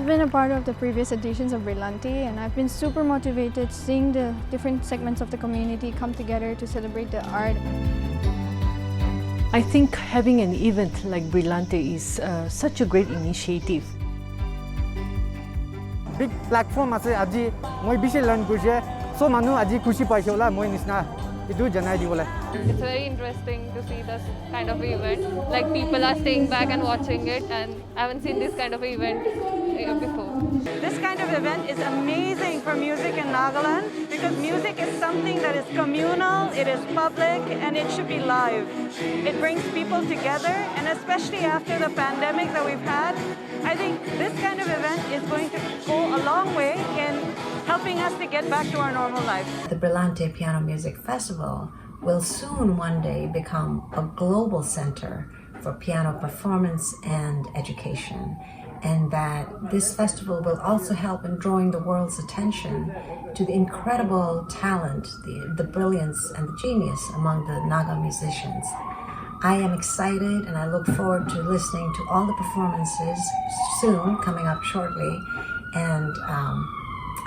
I've been a part of the previous editions of Brillante, and I've been super motivated seeing the different segments of the community come together to celebrate the art. I think having an event like Brillante is such a great initiative. Big platform ase aji moi bishi learn kurche so manu aji khushi paise hola moi nisna idu janai di bola. It's very interesting to see this kind of event. Like people are staying back and watching it, and I haven't seen this kind of event before. This kind of event is amazing for music in Nagaland because music is something that is communal, it is public, and it should be live. It brings people together, and especially after the pandemic that we've had, I think this kind of event is going to go a long way in helping us to get back to our normal life. The Brillante Piano Music Festival will soon one day become a global center for piano performance and education, and that this festival will also help in drawing the world's attention to the incredible talent, the brilliance and the genius among the Naga musicians. I am excited and I look forward to listening to all the performances soon, coming up shortly, and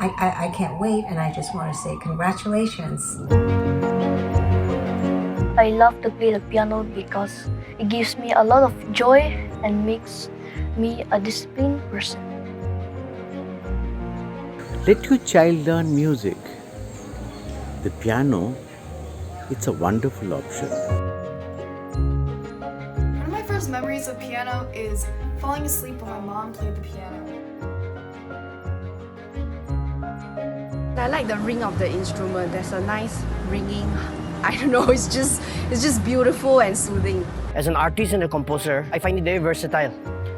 I can't wait, and I just want to say congratulations. I love to play the piano because it gives me a lot of joy and makes me a disciplined person. Let your child learn music. The piano, it's a wonderful option. One of my first memories of piano is falling asleep when my mom played the piano. I like the ring of the instrument. There's a nice ringing. I don't know, it's just beautiful and soothing. As an artist and a composer, I find it very versatile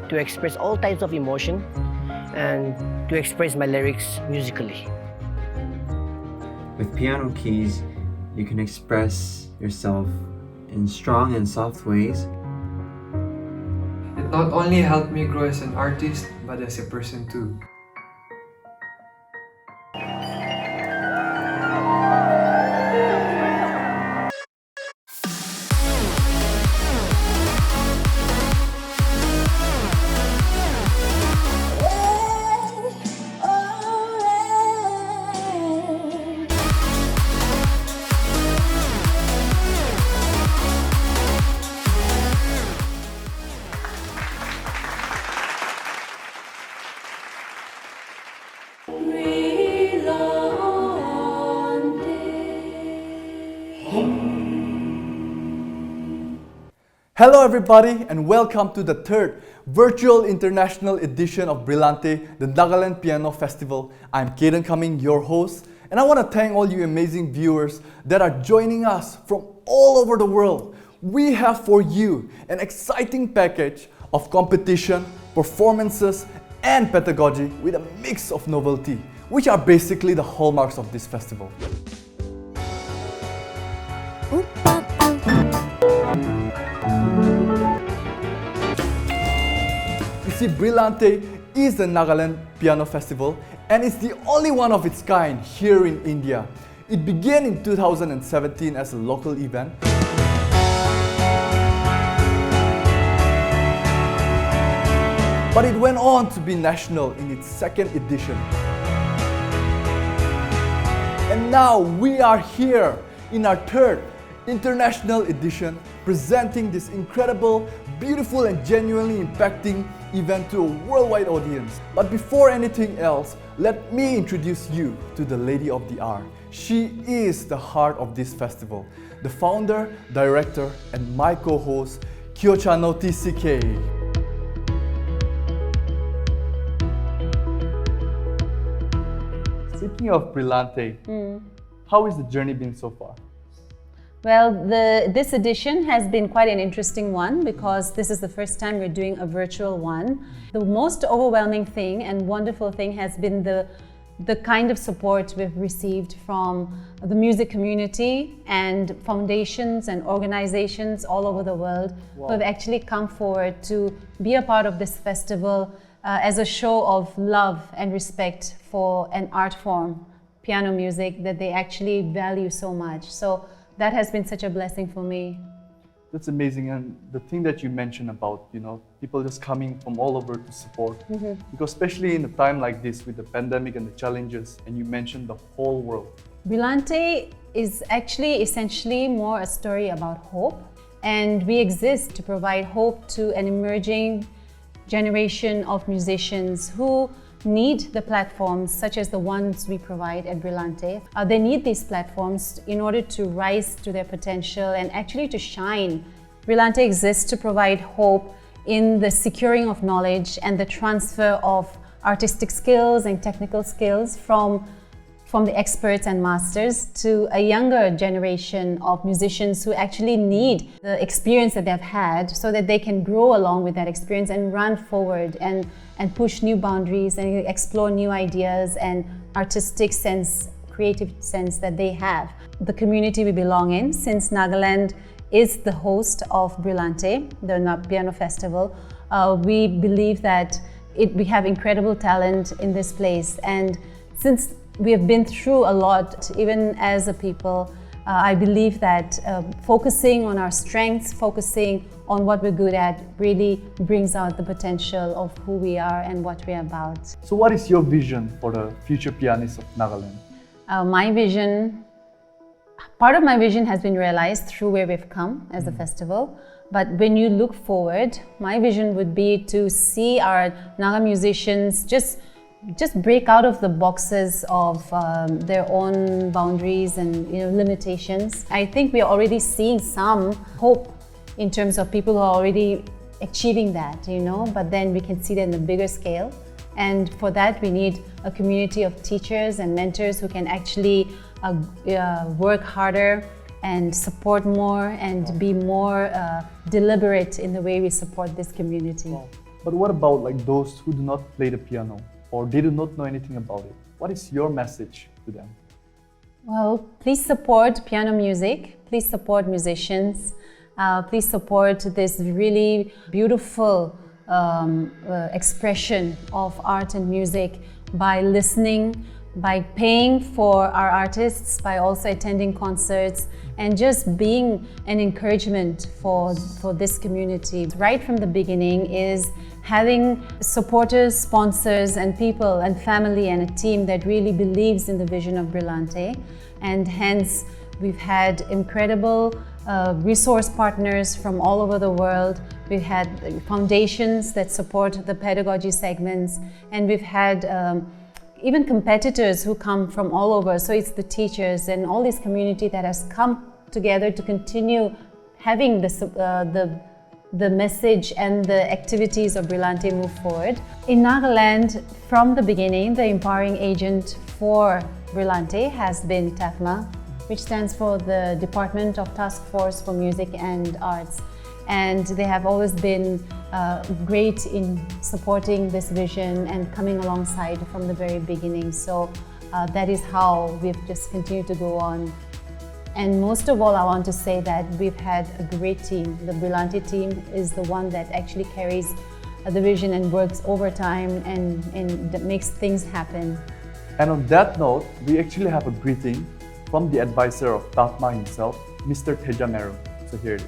to express all types of emotion and to express my lyrics musically. With piano keys, you can express yourself in strong and soft ways. It not only helped me grow as an artist, but as a person too. Hello everybody, and welcome to the third virtual international edition of Brillante, the Nagaland Piano Festival. I'm Kaden Cumming, your host, and I want to thank all you amazing viewers that are joining us from all over the world. We have for you an exciting package of competition, performances, and pedagogy with a mix of novelty, which are basically the hallmarks of this festival. You see, Brillante is the Nagaland Piano Festival, and it's the only one of its kind here in India. It began in 2017 as a local event. But it went on to be national in its second edition. And now we are here in our third international edition, presenting this incredible, beautiful and genuinely impacting event to a worldwide audience. But before anything else, let me introduce you to the lady of the hour. She is the heart of this festival, the founder, director, and my co-host, Khyochano TCK. Speaking of Brillante, how has the journey been so far? Well, this edition has been quite an interesting one because this is the first time we're doing a virtual one. The most overwhelming thing and wonderful thing has been the kind of support we've received from the music community and foundations and organizations all over the world who have actually come forward to be a part of this festival as a show of love and respect for an art form, piano music, that they actually value so much. So that has been such a blessing for me. That's amazing. And the thing that you mentioned about, people just coming from all over to support, because especially in a time like this with the pandemic and the challenges, and you mentioned the whole world. Brillante is actually essentially more a story about hope, and we exist to provide hope to an emerging generation of musicians who need the platforms such as the ones we provide at Brillante. They need these platforms in order to rise to their potential and actually to shine. Brillante exists to provide hope in the securing of knowledge and the transfer of artistic skills and technical skills from the experts and masters to a younger generation of musicians who actually need the experience that they've had so that they can grow along with that experience and run forward and push new boundaries and explore new ideas and artistic sense, creative sense that they have. The community we belong in, since Nagaland is the host of Brillante, the Piano Festival, we believe that we have incredible talent in this place, and since we have been through a lot, even as a people, I believe that focusing on our strengths, focusing on what we're good at, really brings out the potential of who we are and what we're about. So what is your vision for the future pianists of Nagaland? My vision, part of my vision has been realized through where we've come as a festival. But when you look forward, my vision would be to see our Naga musicians just break out of the boxes of their own boundaries and limitations. I think we are already seeing some hope in terms of people who are already achieving that, but then we can see that in a bigger scale. And for that, we need a community of teachers and mentors who can actually work harder and support more and be more deliberate in the way we support this community. Wow. But what about those who do not play the piano, or they do not know anything about it? What is your message to them? Well, please support piano music. Please support musicians. Please support this really beautiful expression of art and music by listening, by paying for our artists, by also attending concerts, and just being an encouragement for this community. Right from the beginning is having supporters, sponsors, and people and family and a team that really believes in the vision of Brillante. And hence, we've had incredible resource partners from all over the world. We've had foundations that support the pedagogy segments, and we've had even competitors who come from all over. So it's the teachers and all this community that has come together to continue having the message and the activities of Brillante move forward. In Nagaland, from the beginning, the empowering agent for Brillante has been TaFMA, which stands for the Department of Task Force for Music and Arts. And they have always been great in supporting this vision and coming alongside from the very beginning. So that is how we've just continued to go on. And most of all, I want to say that we've had a great team. The Brillante team is the one that actually carries the vision and works overtime and that makes things happen. And on that note, we actually have a greeting from the advisor of TaFMA himself, Mr. Tejamero. So here it is.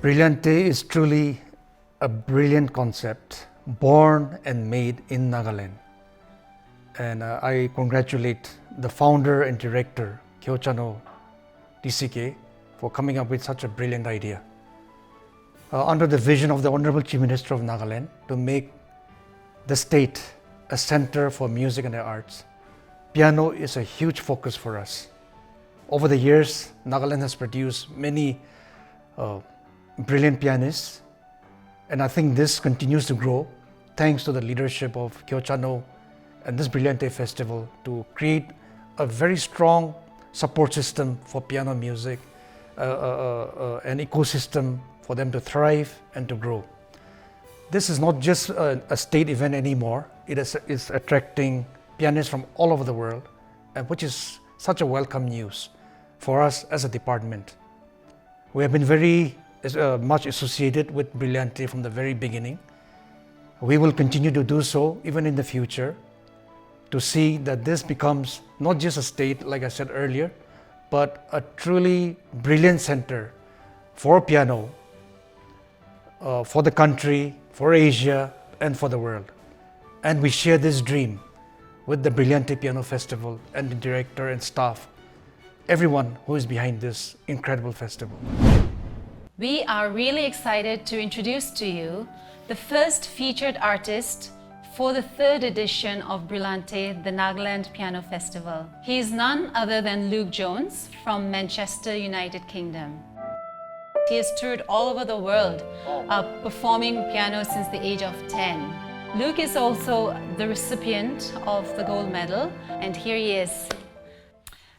Brillante is truly a brilliant concept, born and made in Nagaland. And I congratulate the founder and director, Khyochano TCK, for coming up with such a brilliant idea. Under the vision of the Honorable Chief Minister of Nagaland to make the state a center for music and the arts, piano is a huge focus for us. Over the years, Nagaland has produced many brilliant pianists, and I think this continues to grow thanks to the leadership of Khyochano and this Brillante Festival to create a very strong support system for piano music, an ecosystem for them to thrive and to grow. This is not just a state event anymore. It is attracting pianists from all over the world, which is such a welcome news for us as a department. We have been very much associated with Brillante from the very beginning. We will continue to do so even in the future to see that this becomes not just a state, like I said earlier, but a truly brilliant center for piano, for the country, for Asia, and for the world. And we share this dream with the Brillante Piano Festival and the director and staff, everyone who is behind this incredible festival. We are really excited to introduce to you the first featured artist for the third edition of Brillante, the Nagaland Piano Festival. He is none other than Luke Jones from Manchester, United Kingdom. He has toured all over the world, performing piano since the age of 10. Luke is also the recipient of the gold medal, and here he is.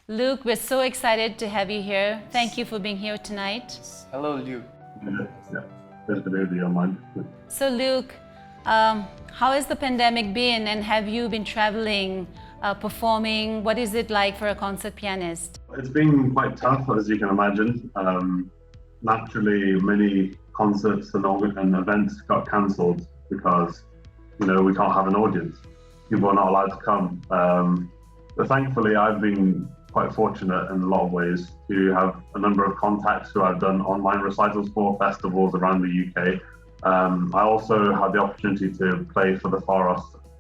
Luke, we're so excited to have you here. Thank you for being here tonight. Hello, Luke. Yeah, pleasure to be with you online. So Luke, how has the pandemic been, and have you been traveling, performing? What is it like for a concert pianist? It's been quite tough, as you can imagine. Naturally, many concerts and events got cancelled because, we can't have an audience. People are not allowed to come. But thankfully, I've been quite fortunate in a lot of ways to have a number of contacts who I've done online recitals for, festivals around the UK. I also had the opportunity to play for the Far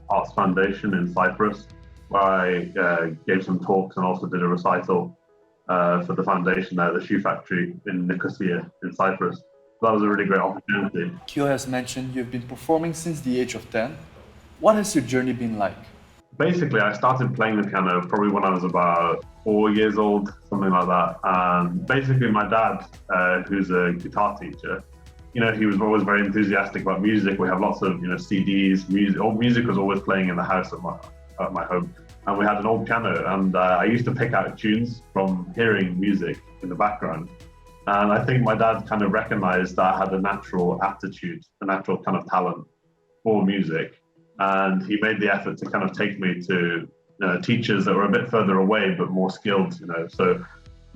Arts Foundation in Cyprus, where I gave some talks and also did a recital for the foundation there, the shoe factory in Nicosia in Cyprus. That was a really great opportunity. Kyo has mentioned you've been performing since the age of 10. What has your journey been like? Basically, I started playing the piano probably when I was about 4 years old, something like that. And basically, my dad, who's a guitar teacher, he was always very enthusiastic about music. We have lots of, CDs, music. Old music was always playing in the house at my home. And we had an old piano, and I used to pick out tunes from hearing music in the background. And I think my dad kind of recognized that I had a natural aptitude, a natural kind of talent for music. And he made the effort to kind of take me to teachers that were a bit further away, but more skilled, So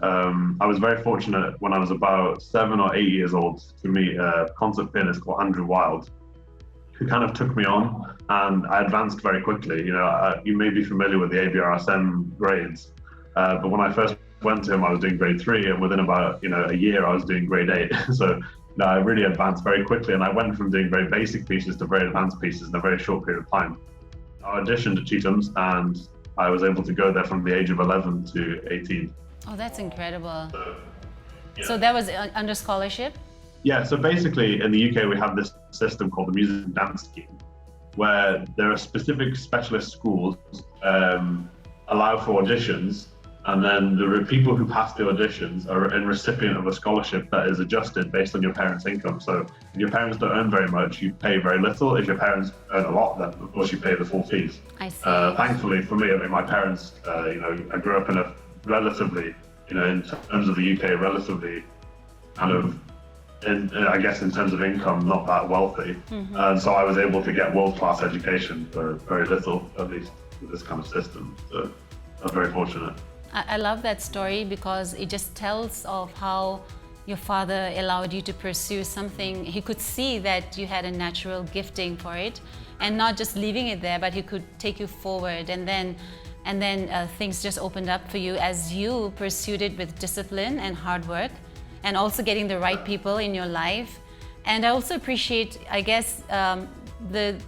I was very fortunate when I was about 7 or 8 years old to meet a concert pianist called Andrew Wild, who kind of took me on, and I advanced very quickly. You may be familiar with the ABRSM grades, but when I first went to him, I was doing grade 3, and within about a year, I was doing grade 8. So I really advanced very quickly, and I went from doing very basic pieces to very advanced pieces in a very short period of time. I auditioned at Chetham's, and I was able to go there from the age of 11 to 18. Oh, that's incredible. So that was under scholarship? Yeah, so basically in the UK we have this system called the Music and Dance Scheme, where there are specific specialist schools allow for auditions, and then the people who pass the auditions are in recipient of a scholarship that is adjusted based on your parents' income. So if your parents don't earn very much, you pay very little. If your parents earn a lot, then of course you pay the full fees. I see. Thankfully for me, my parents, I grew up in a relatively, in terms of the UK, relatively kind of, I guess in terms of income, not that wealthy. Mm-hmm. And so I was able to get world-class education for very little, at least with this kind of system. So I was very fortunate. I love that story because it just tells of how your father allowed you to pursue something. He could see that you had a natural gifting for it, and not just leaving it there, but he could take you forward, and then things just opened up for you as you pursued it with discipline and hard work, and also getting the right people in your life. And I also appreciate, I guess, the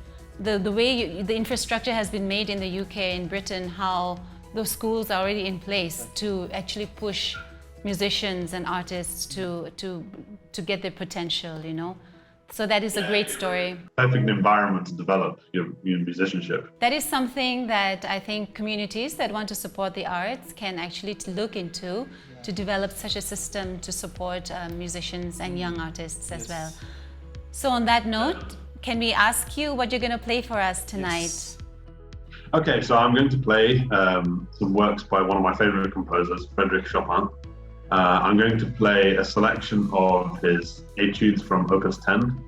way the infrastructure has been made in the UK and Britain, how those schools are already in place to actually push musicians and artists to get their potential, So that is a great story. Perfect environment to develop your musicianship. That is something that I think communities that want to support the arts can actually look into, to develop such a system to support musicians and young artists as well. So on that note, can we ask you what you're going to play for us tonight? Yes. Okay, so I'm going to play some works by one of my favorite composers, Frédéric Chopin. I'm going to play a selection of his etudes from Opus 10.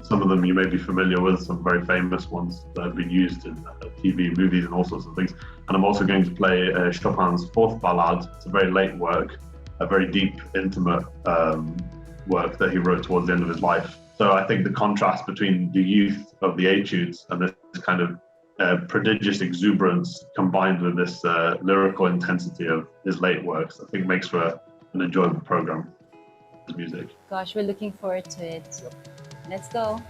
Some of them you may be familiar with, some very famous ones that have been used in TV, movies, and all sorts of things. And I'm also going to play Chopin's Fourth Ballade. It's a very late work, a very deep, intimate work that he wrote towards the end of his life. So I think the contrast between the youth of the etudes and this kind of prodigious exuberance combined with this lyrical intensity of his late works, I think makes for an enjoyable program. the music. Gosh, we're looking forward to it. Let's go.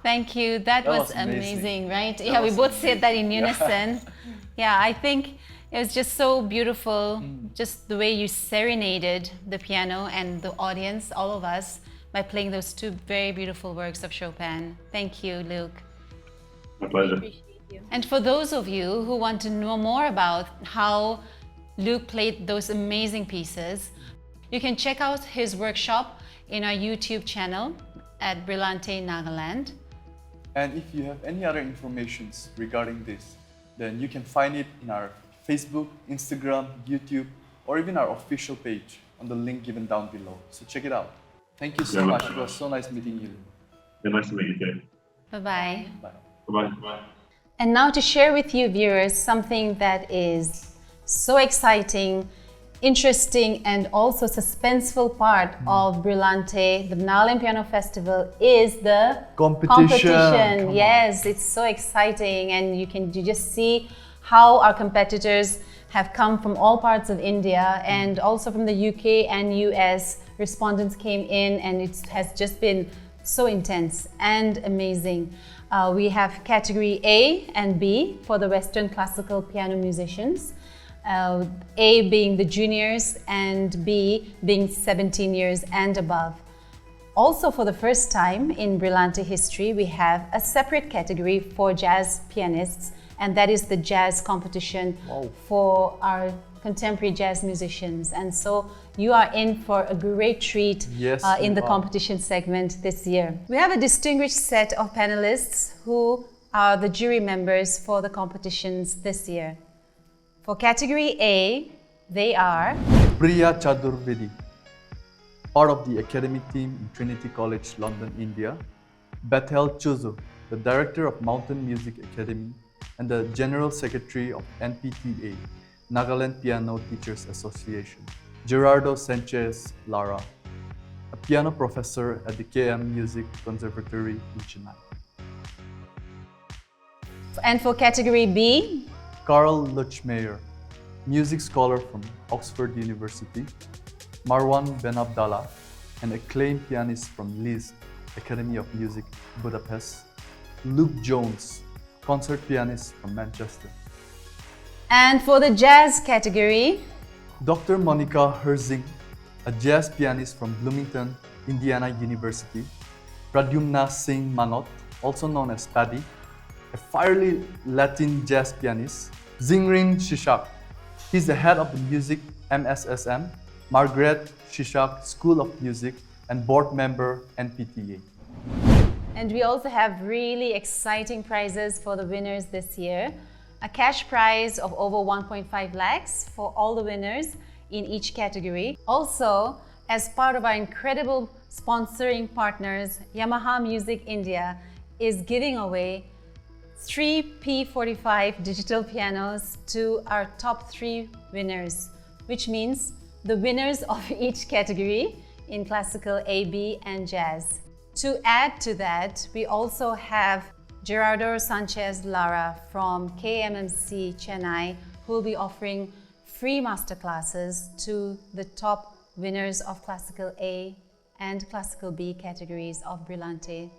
Thank you. That was amazing, right? Yeah, we both said that in unison. Yeah, I think it was just so beautiful, just the way you serenaded the piano and the audience, all of us, by playing those two very beautiful works of Chopin. Thank you, Luke. My pleasure. And for those of you who want to know more about how Luke played those amazing pieces, you can check out his workshop in our YouTube channel at Brillante Nagaland. And if you have any other information regarding this, then you can find it in our Facebook, Instagram, YouTube, or even our official page on the link given down below. So check it out. Thank you so much. It was so nice meeting you. Yeah, nice to meet you too. Bye-bye. Bye-bye. Bye. And now to share with you viewers something that is so exciting, interesting and also suspenseful part of Brillante, the Nagaland Piano Festival, is the competition. Yes, it's so exciting, and you just see how our competitors have come from all parts of India and also from the UK and US. Respondents came in, and it has just been so intense and amazing. We have category A and B for the Western classical piano musicians. A being the juniors and B being 17 years and above. Also, for the first time in Brillante history, we have a separate category for jazz pianists, and that is the jazz competition for our contemporary jazz musicians. And so you are in for a great treat in the competition segment this year. We have a distinguished set of panelists who are the jury members for the competitions this year. For category A, they are Priya Chaturvedi, part of the academic team in Trinity College, London, India. Bethel Chuzu, the director of Mountain Music Academy and the General Secretary of NPTA, Nagaland Piano Teachers Association. Gerardo Sanchez Lara, a piano professor at the KM Music Conservatory in Chennai. And for category B, Karl Luchmeyer, music scholar from Oxford University. Marwan Benabdallah, an acclaimed pianist from Liszt Academy of Music, Budapest. Luke Jones, concert pianist from Manchester. And for the jazz category, Dr. Monica Herzing, a jazz pianist from Bloomington, Indiana University. Pradyumna Singh Manot, also known as Paddy, a fiery Latin jazz pianist. Zingrin Shishak, he's the head of the music MSSM, Margaret Shishak School of Music, and board member NPTA. And we also have really exciting prizes for the winners this year. A cash prize of over 1.5 lakhs for all the winners in each category. Also, as part of our incredible sponsoring partners, Yamaha Music India is giving away 3 P45 digital pianos to our top 3 winners, which means the winners of each category in classical, A, B, and jazz. To add to that, we also have Gerardo Sanchez Lara from KMMC Chennai, who will be offering free masterclasses to the top winners of classical A and classical B categories of Brillante,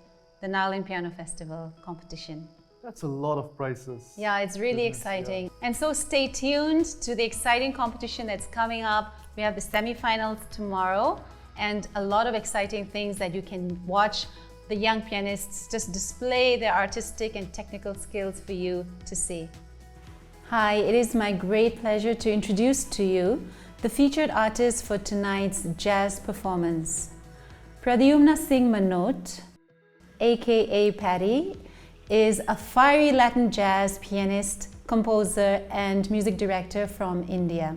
the Nagaland Piano Festival competition. That's a lot of prizes. Yeah, it's really exciting. Yeah. And so stay tuned to the exciting competition that's coming up. We have the semi-finals tomorrow and a lot of exciting things that you can watch the young pianists just display their artistic and technical skills for you to see. Hi, it is my great pleasure to introduce to you the featured artist for tonight's jazz performance. Pradyumna Singh Manot, aka Paddy, is a fiery Latin jazz pianist, composer, and music director from India.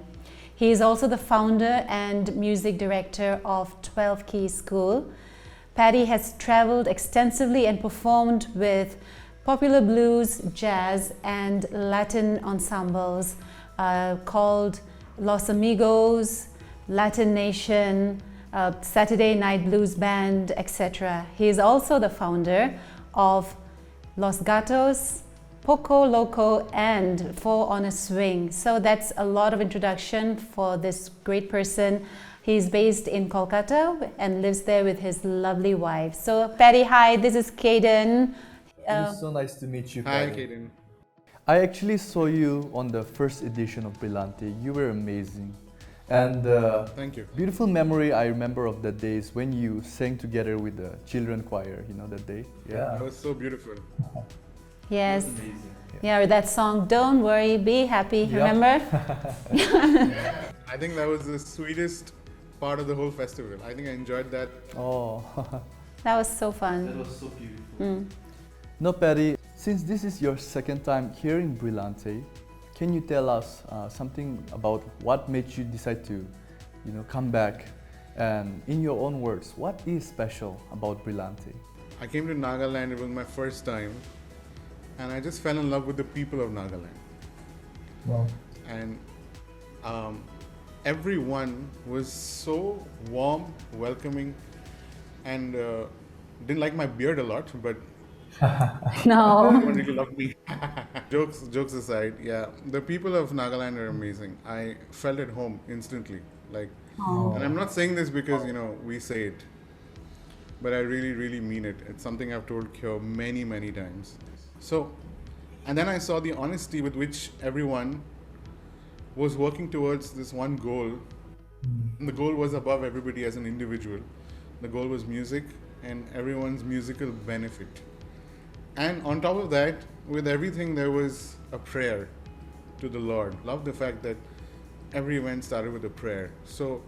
He is also the founder and music director of 12 Key School. Paddy has traveled extensively and performed with popular blues, jazz, and Latin ensembles called Los Amigos, Latin Nation, Saturday Night Blues Band, etc. He is also the founder of Los Gatos, Poco Loco, and Four on a Swing. So that's a lot of introduction for this great person. He's based in Kolkata and lives there with his lovely wife. So Paddy, hi, this is Kaden. It's so nice to meet you, Hi, Paddy. Kaden. I actually saw you on the first edition of Brillante. You were amazing. And thank you. Beautiful memory I remember of that day is when you sang together with the children choir, you know, that day. Yeah, it was so beautiful. Yes. Yeah, with that song, Don't Worry, Be Happy, remember? I think that was the sweetest part of the whole festival. I think I enjoyed that. Oh. That was so fun. That was so beautiful. No, Paddy, since this is your second time here in Brillante, can you tell us something about what made you decide to, you know, come back? And in your own words, what is special about Brillante? I came to Nagaland, it was my first time, and I just fell in love with the people of Nagaland. Wow. And everyone was so warm, welcoming, and didn't like my beard a lot, but no. Everyone really loved me. Jokes aside, yeah, the people of Nagaland are amazing. I felt at home instantly, like, and I'm not saying this because, you know, we say it, but I really mean it. It's something I've told Kyo many times. So, and then I saw the honesty with which everyone was working towards this one goal. And the goal was above everybody as an individual. The goal was music and everyone's musical benefit. And on top of that, with everything, there was a prayer to the Lord. Love the fact that every event started with a prayer. So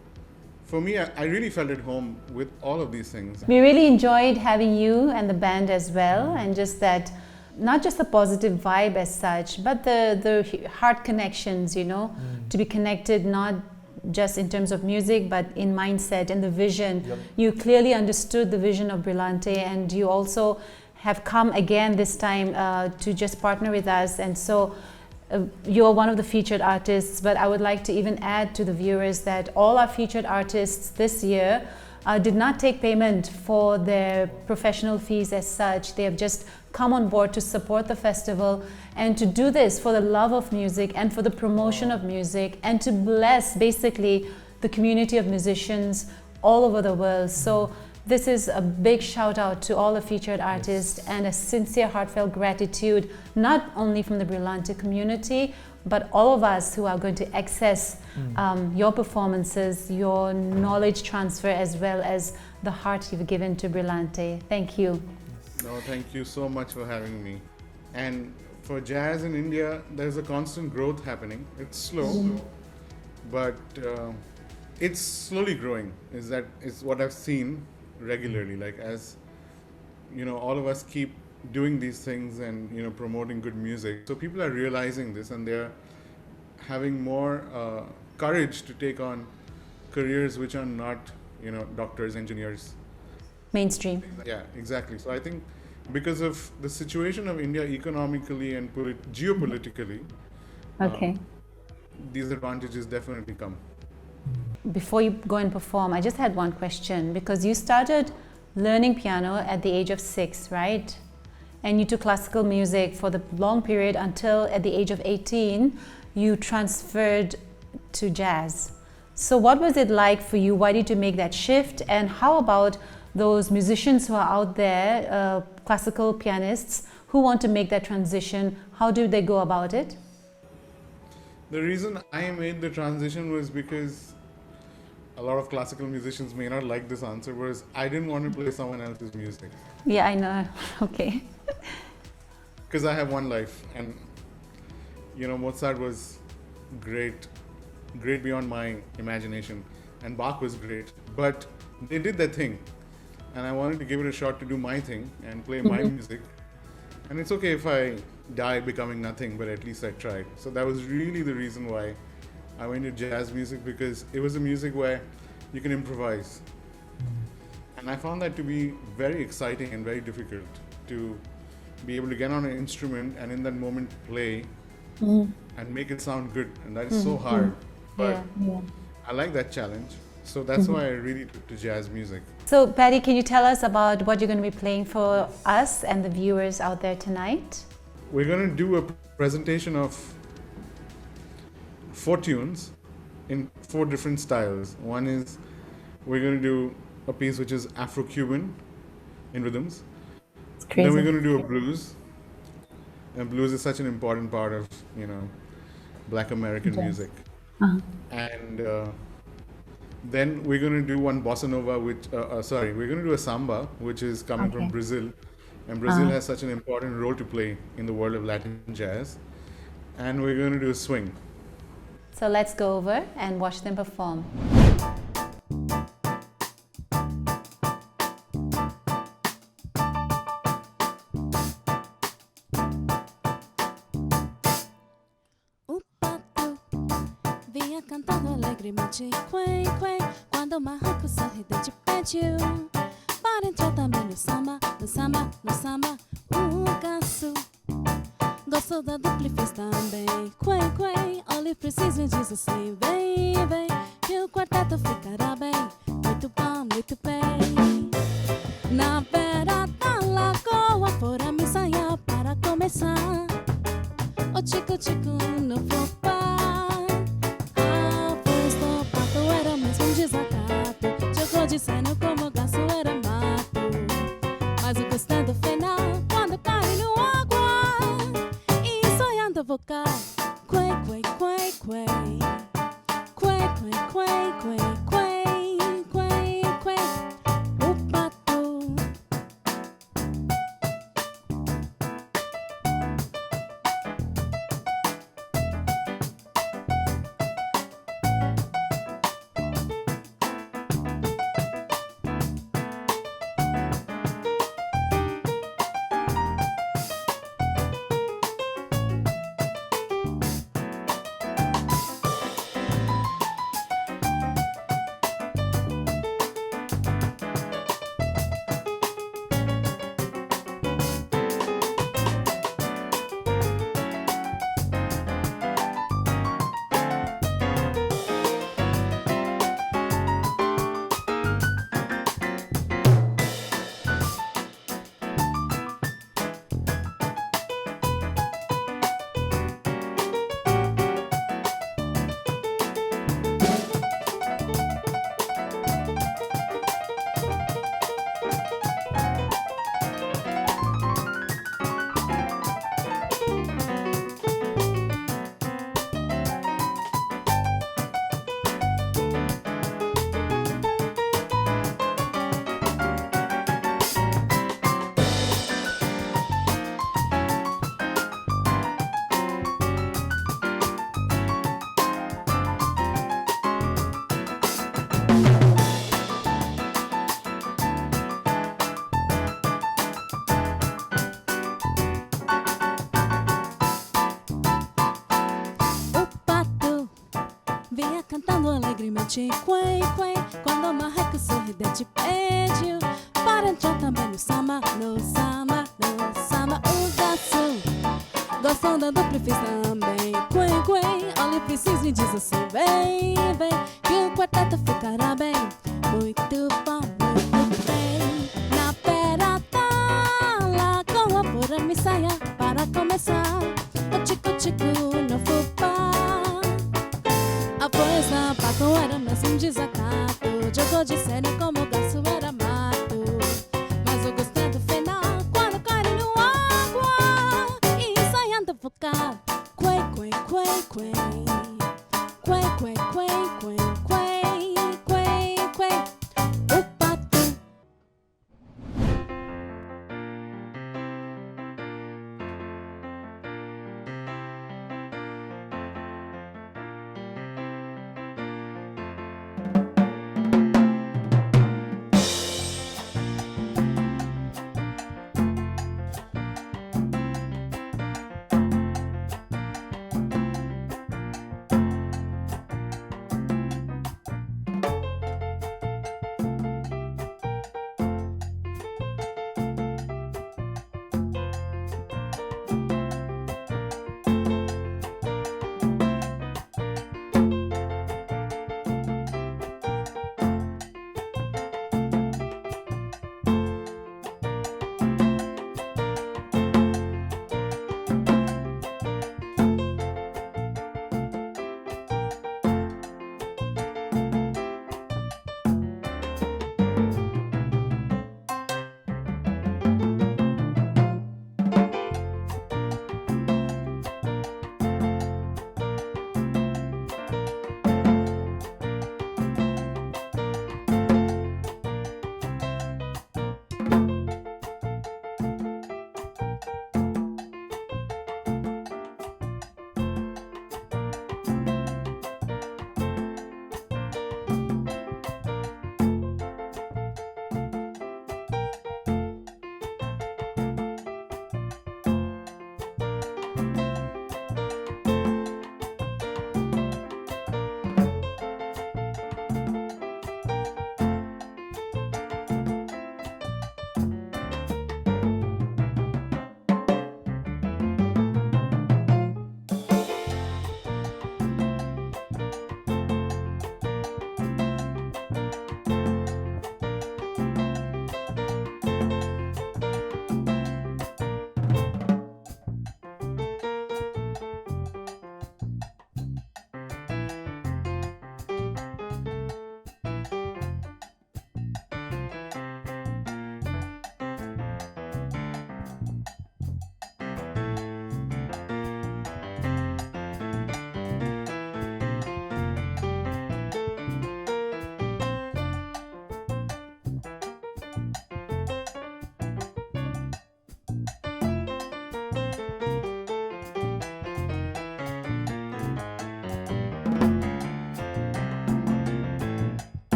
for me, I really felt at home with all of these things. We really enjoyed having you and the band as well, and just that, not just the positive vibe as such, but the heart connections, you know, to be connected not just in terms of music, but in mindset and the vision. Yep. You clearly understood the vision of Brillante, and you also have come again this time to just partner with us. And so you're one of the featured artists, but I would like to even add to the viewers that all our featured artists this year did not take payment for their professional fees as such. They have just come on board to support the festival and to do this for the love of music and for the promotion of music and to bless basically the community of musicians all over the world. So this is a big shout out to all the featured artists and a sincere heartfelt gratitude, not only from the Brillante community, but all of us who are going to access your performances, your knowledge transfer, as well as the heart you've given to Brillante. Thank you. No, thank you so much for having me. And for jazz in India, there's a constant growth happening. It's slow, but it's slowly growing. Is what I've seen regularly. Like, as you know, all of us keep doing these things and, you know, promoting good music. So people are realizing this and they're having more courage to take on careers which are not, you know, doctors, engineers. Mainstream. Yeah, exactly. So I think because of the situation of India economically and geopolitically, these advantages definitely come. Before you go and perform, I just had one question, because you started learning piano at the age of 6, right? And you took classical music for the long period until at the age of 18, you transferred to jazz. So what was it like for you? Why did you make that shift? And how about those musicians who are out there, classical pianists, who want to make that transition? How do they go about it? The reason I made the transition was because a lot of classical musicians may not like this answer, was I didn't want to play someone else's music. Yeah, I know. Okay. Because I have one life, and you know, Mozart was great beyond my imagination, and Bach was great, but they did their thing, and I wanted to give it a shot to do my thing and play my music. And it's okay if I die becoming nothing, but at least I tried. So that was really the reason why I went to jazz music, because it was a music where you can improvise. And I found that to be very exciting and very difficult, to be able to get on an instrument and in that moment play and make it sound good. And that is so hard. But I like that challenge. So that's why I really took to jazz music. So Paddy, can you tell us about what you're going to be playing for us and the viewers out there tonight? We're going to do a presentation of 4 tunes in 4 different styles. One is we're going to do a piece which is Afro-Cuban in rhythms. Then we're going to do a blues. And blues is such an important part of, Black American music. And then we're going to do one bossa nova, we're going to do a samba, which is coming from Brazil. And Brazil has such an important role to play in the world of Latin jazz. And we're going to do a swing. So let's go over and watch them perform. Cantando alegremente, quay, quay, quando o marraco sorridente pediu para entrar também no samba, no samba, no samba. O caço gostou da dupla e fez também, quay, quay. Olhe preciso e diz assim, vem, vem, que o quarteto ficará bem, muito bom, muito bem. Na beira da lagoa fora me ensaiar para começar. O tico, tico no fubá. Jogou dizendo como o gasto era mato. Mas o gostei do final quando cai no água. E sonhando vocal. Quay, quay, quay, quay. Quay, quay, quay, quay, quay, quay, quay. O pato. alegremente, quay, quay, quando o marreco sorridente pediu para entrar também no samba, no samba, no samba. O garçom gostou da dupla e fez também, quay, quay. Olha, preciso e diz assim, vem, vem, que o quarteto ficará bem, muito bom, muito bem. Na beira da lagoa, por me saia para começar, o tico-tico no fubá. A voz da pato era mais um desacato, jogou de cena como o garçom era mato. Mas eu gostei do final, quando cai no água, e ensaiando vocal, quay, quay, quay, quay, quay, quay, quay,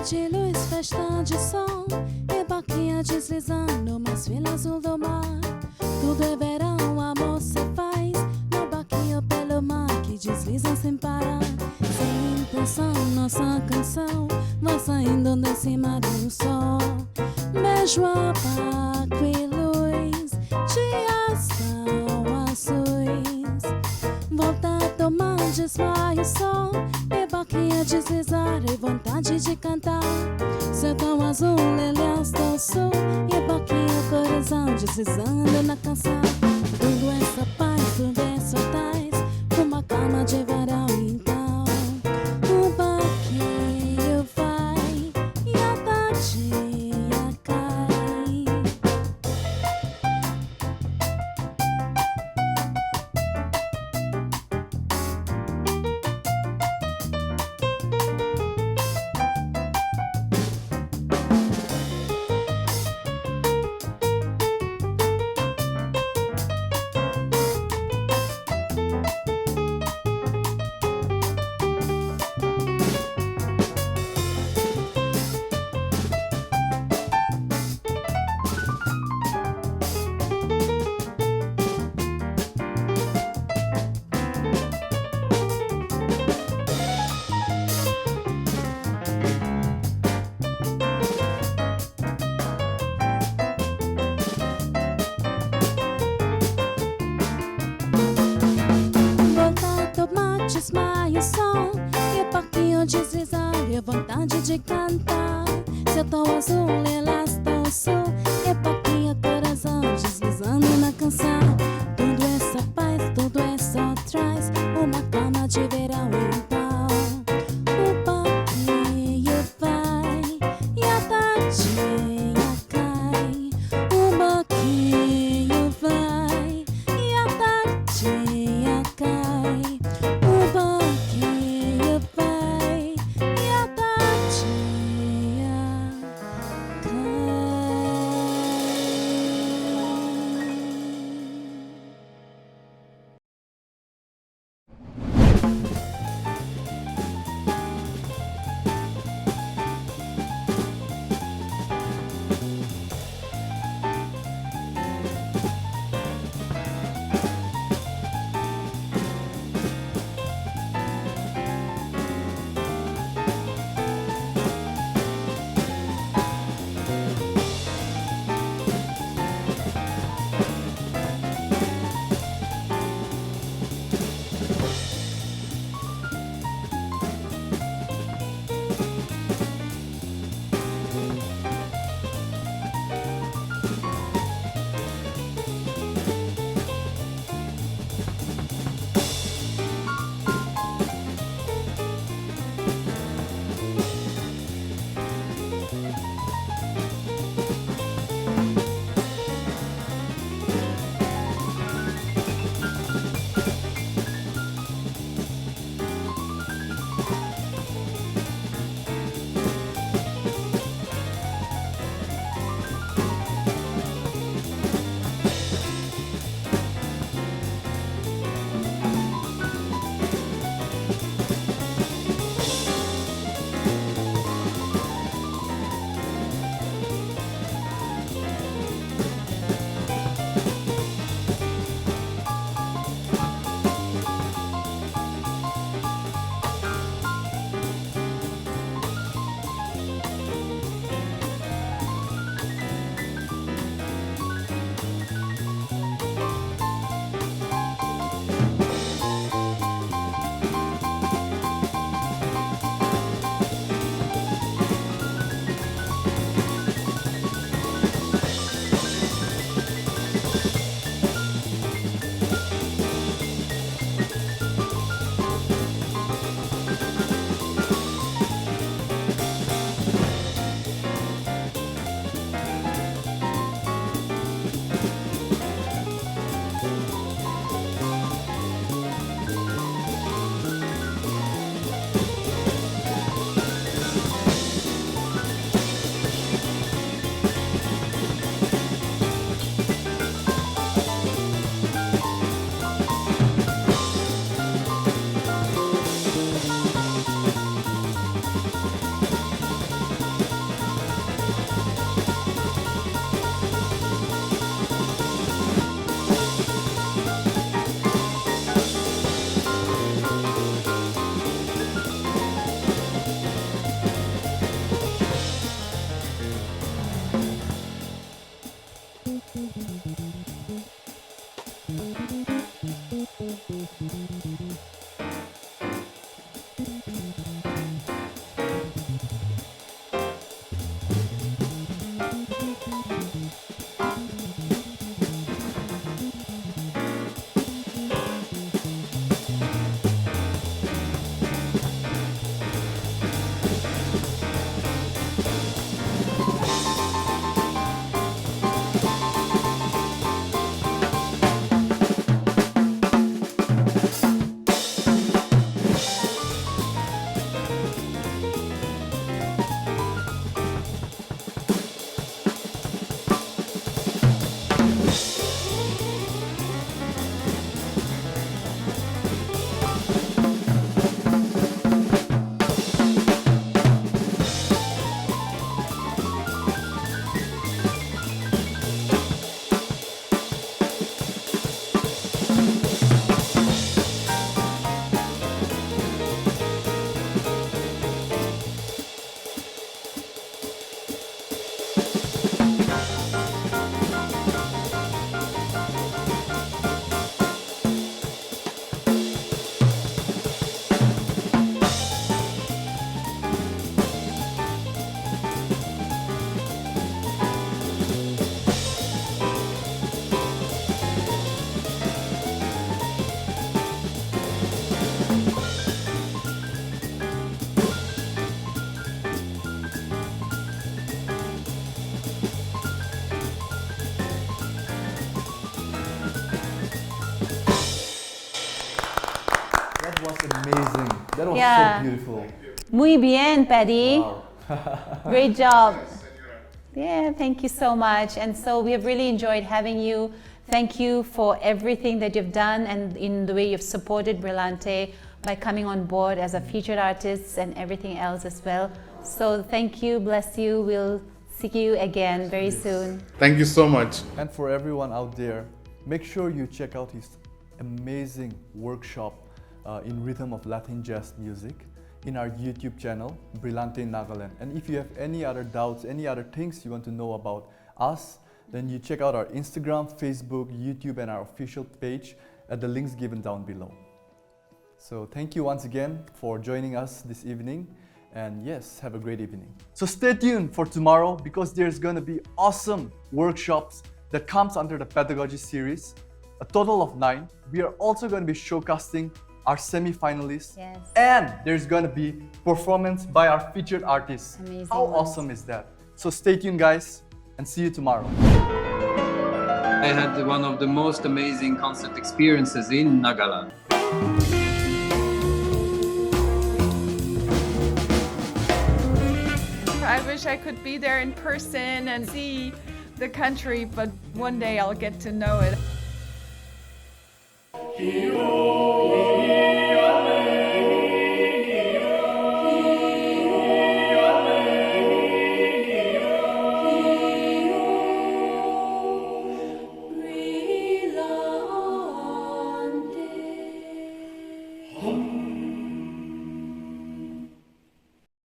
de luz, festa de som, e barquinha deslizando, mais fila azul do mar. Tudo é verão, amor se faz, no barquinho pelo mar que desliza sem parar. Sem intenção, nossa canção vai saindo de cima do sol. Beijo a barco e luz, dias tão azuis. Volta a tomar, desmaia o sol, e barquinha deslizar, e vontade de cantar. Céu tão azul, ilhas do sul, e barquinha coração deslizando na canção. Tudo essa paz, tudo essa tais, uma calma de verão então. O barquinho vai e a tadinha cai. Desmaia o sol, e o barquinho deslizar, e a vontade de cantar. Céu tão azul, elas tão sul, e o barquinho coração deslizando na canção. Tudo essa paz, tudo é só traz uma calma de verão então. O barquinho vai e a tadinha cai. O barquinho vai e a tadinha cai. O barquinho vai e a tadinha cai. That was Yeah. so beautiful. Muy bien, Paddy. Wow. Great job. Yeah, thank you so much. And so we have really enjoyed having you. Thank you for everything that you've done and in the way you've supported Brillante by coming on board as a featured artist and everything else as well. So thank you, bless you. We'll see you again very soon. Thank you so much. And for everyone out there, make sure you check out his amazing workshop in rhythm of Latin jazz music in our YouTube channel, Brillante Nagaland. And if you have any other doubts, any other things you want to know about us, then you check out our Instagram, Facebook, YouTube, and our official page at the links given down below. So thank you once again for joining us this evening. And yes, have a great evening. So stay tuned for tomorrow because there's going to be awesome workshops that comes under the Pedagogy series, a total of 9. We are also going to be showcasing our semi-finalists. Yes. And there's going to be performance by our featured artists. Amazing How ones. awesome is that? So stay tuned, guys, and see you tomorrow. I had one of the most amazing concert experiences in Nagaland. I wish I could be there in person and see the country, but one day I'll get to know it.